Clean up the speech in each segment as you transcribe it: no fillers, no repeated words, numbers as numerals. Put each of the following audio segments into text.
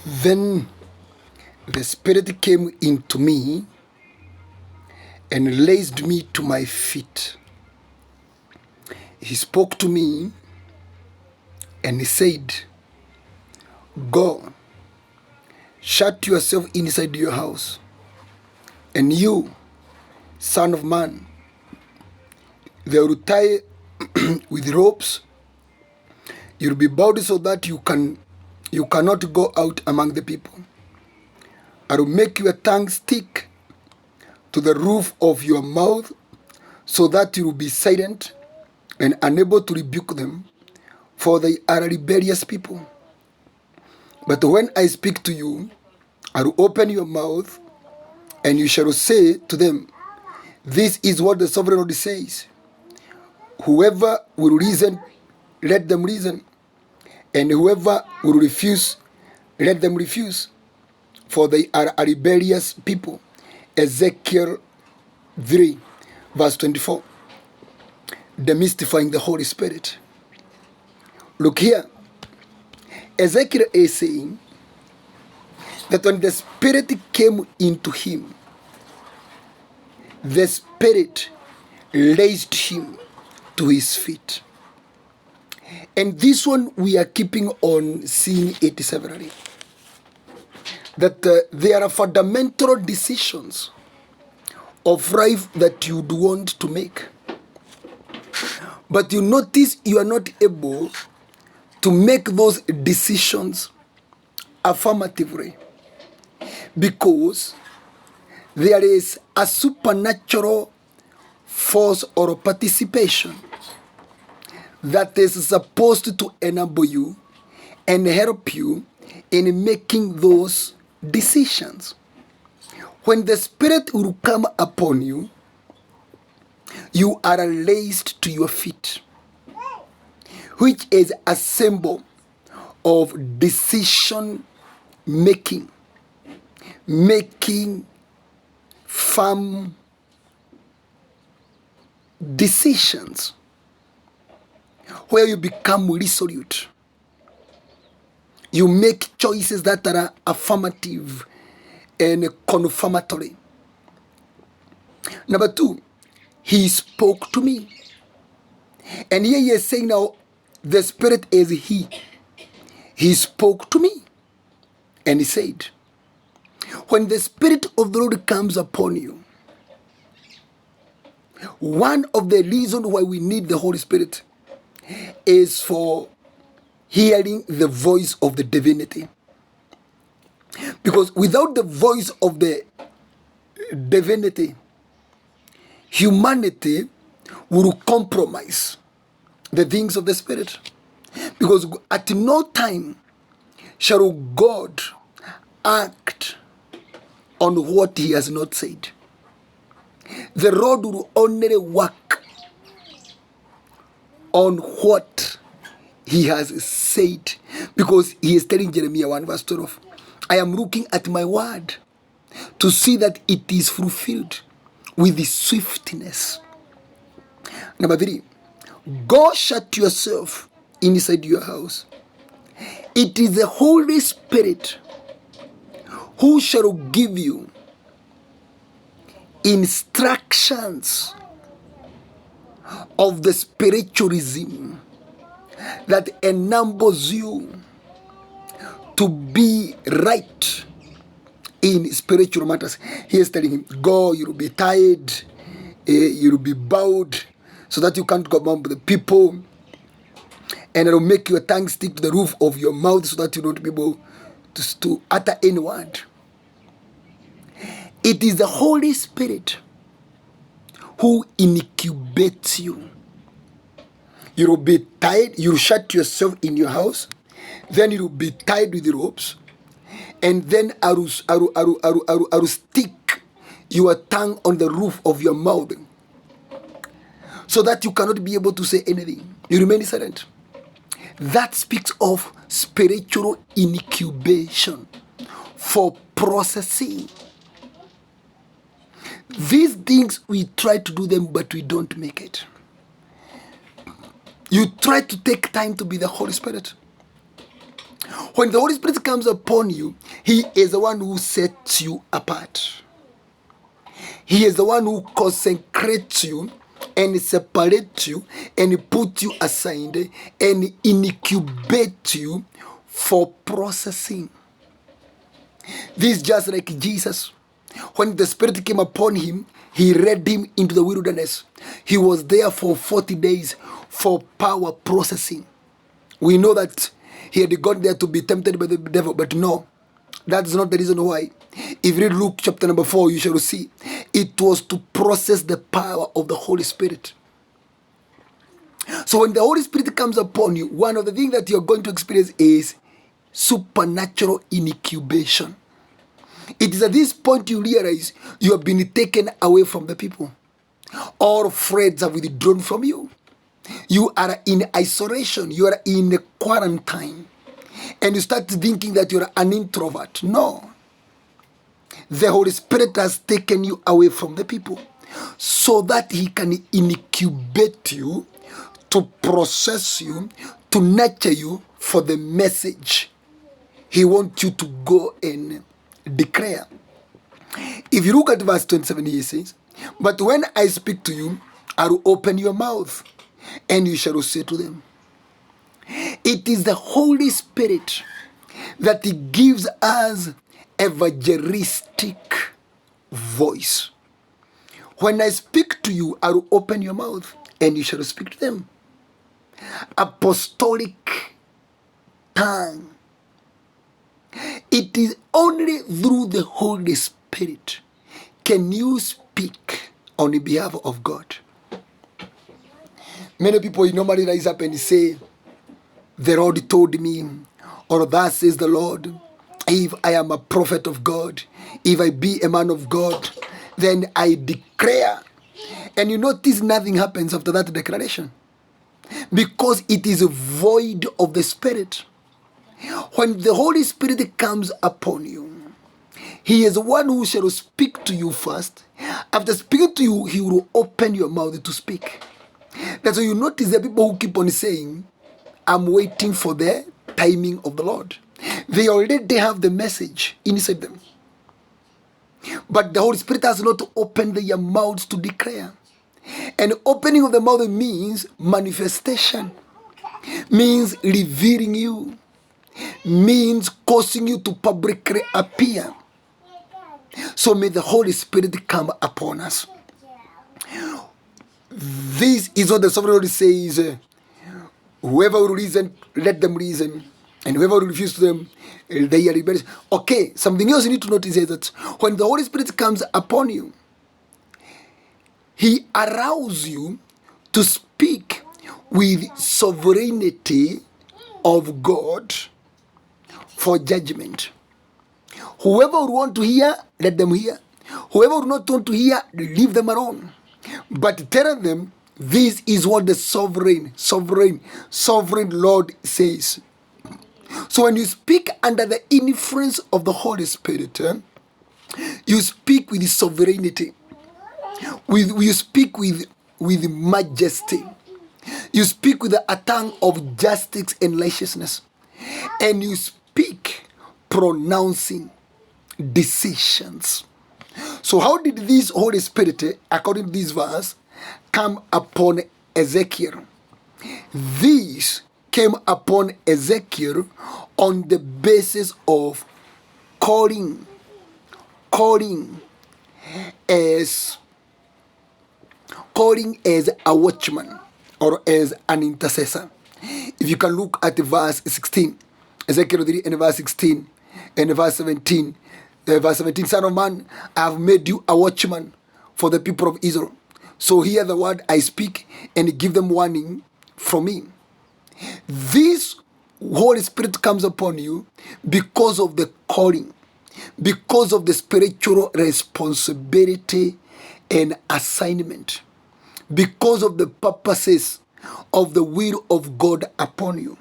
Then the Spirit came into me and raised me to my feet. He spoke to me and he said, "Go, shut yourself inside your house, and you, son of man, they will tie with ropes. You'll be bound so that you cannot go out among the people. I will make your tongue stick to the roof of your mouth, so that you will be silent and unable to rebuke them, for they are a rebellious people. But when I speak to you, I will open your mouth, and you shall say to them, 'This is what the sovereign Lord says.' Whoever will reason, let them reason, and whoever will refuse, let them refuse, for they are a rebellious people." Ezekiel 3, verse 24. Demystifying the Holy Spirit. Look here. Ezekiel is saying that when the Spirit came into him, the Spirit raised him to his feet. And this one we are keeping on seeing it severally. That there are fundamental decisions of life that you would want to make. But you notice you are not able to make those decisions affirmatively, because there is a supernatural force or participation that is supposed to enable you and help you in making those decisions. When the Spirit will come upon you, you are raised to your feet, which is a symbol of decision making, making firm decisions, where you become resolute. You make choices that are affirmative and confirmatory. Number two, he spoke to me. And here he is saying now, the Spirit is he. He spoke to me. And he said, when the Spirit of the Lord comes upon you, one of the reasons why we need the Holy Spirit is for hearing the voice of the divinity. Because without the voice of the divinity, humanity will compromise the things of the Spirit. Because at no time shall God act on what he has not said. The Lord will only work on what he has said. Because he is telling Jeremiah 1 verse 12, I am looking at my word to see that it is fulfilled with the swiftness. Number 3, go shut yourself inside your house. It is the Holy Spirit who shall give you instructions of the spiritualism that enables you to be right in spiritual matters. He is telling him, go, you'll be tired, you'll be bowed, so that you can't go among the people, and it'll make your tongue stick to the roof of your mouth, so that you don't be able to utter any word. It is the Holy Spirit who incubates you. You'll be tied, you'll shut yourself in your house, then you'll be tied with the ropes, and then I will stick your tongue on the roof of your mouth, so that you cannot be able to say anything. You remain silent. That speaks of spiritual incubation for processing. These things, we try to do them, but we don't make it. You try to take time to be the Holy Spirit. When the Holy Spirit comes upon you, He is the one who sets you apart. He is the one who consecrates you and separates you and puts you aside and incubates you for processing. This is just like Jesus. When the Spirit came upon him, He led him into the wilderness. He was there for 40 days for power processing. We know that he had gone there to be tempted by the devil, but no, that's not the reason why. If you read Luke chapter number 4, you shall see it was to process the power of the Holy Spirit. So when the Holy Spirit comes upon you, one of the things that you're going to experience is supernatural incubation. It is at this point you realize you have been taken away from the people. All friends have withdrawn from you. You are in isolation. You are in a quarantine. And you start thinking that you're an introvert. No. The Holy Spirit has taken you away from the people so that He can incubate you, to process you, to nurture you for the message He wants you to go and declare. If you look at verse 27, He says, "But when I speak to you, I will open your mouth, and you shall say to them." It is the Holy Spirit that He gives us evangelistic voice. When I speak to you, I will open your mouth, and you shall speak to them. Apostolic tongue. It is only through the Holy Spirit can you speak on the behalf of God. Many people normally rise up and say, "The Lord told me," or "Thus says the Lord." If I am a prophet of God, if I be a man of God, then I declare. And you notice nothing happens after that declaration, because it is void of the Spirit. When the Holy Spirit comes upon you, He is the one who shall speak to you first. After speaking to you, He will open your mouth to speak. That's why you notice the people who keep on saying, "I'm waiting for the timing of the Lord." They already have the message inside them. But the Holy Spirit has not opened their mouths to declare. And opening of the mouth means manifestation, means revealing you, means causing you to publicly appear. So may the Holy Spirit come upon us. This is what the Sovereign Lord says. Whoever will reason, let them reason. And whoever will refuse to them, they are rebellious. Okay, something else you need to notice is that when the Holy Spirit comes upon you, He allows you to speak with sovereignty of God for judgment. Whoever would want to hear, let them hear. Whoever would not want to hear, leave them alone. But tell them, this is what the sovereign Lord says. So when you speak under the influence of the Holy Spirit, you speak with sovereignty. You speak with majesty. You speak with a tongue of justice and righteousness. And you speak pronouncing decisions. So how did this Holy Spirit, according to this verse, come upon Ezekiel? This came upon Ezekiel on the basis of calling as a watchman or as an intercessor. If you can look at verse 16, Ezekiel 3 and verse 16 and verse 17. Verse 17, "Son of man, I have made you a watchman for the people of Israel. So hear the word I speak and give them warning from me." This Holy Spirit comes upon you because of the calling, because of the spiritual responsibility and assignment, because of the purposes of the will of God upon you.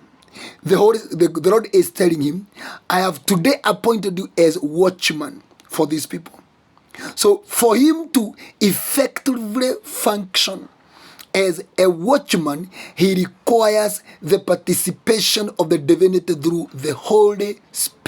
The Lord is telling him, "I have today appointed you as watchman for these people." So for him to effectively function as a watchman, he requires the participation of the divinity through the Holy Spirit.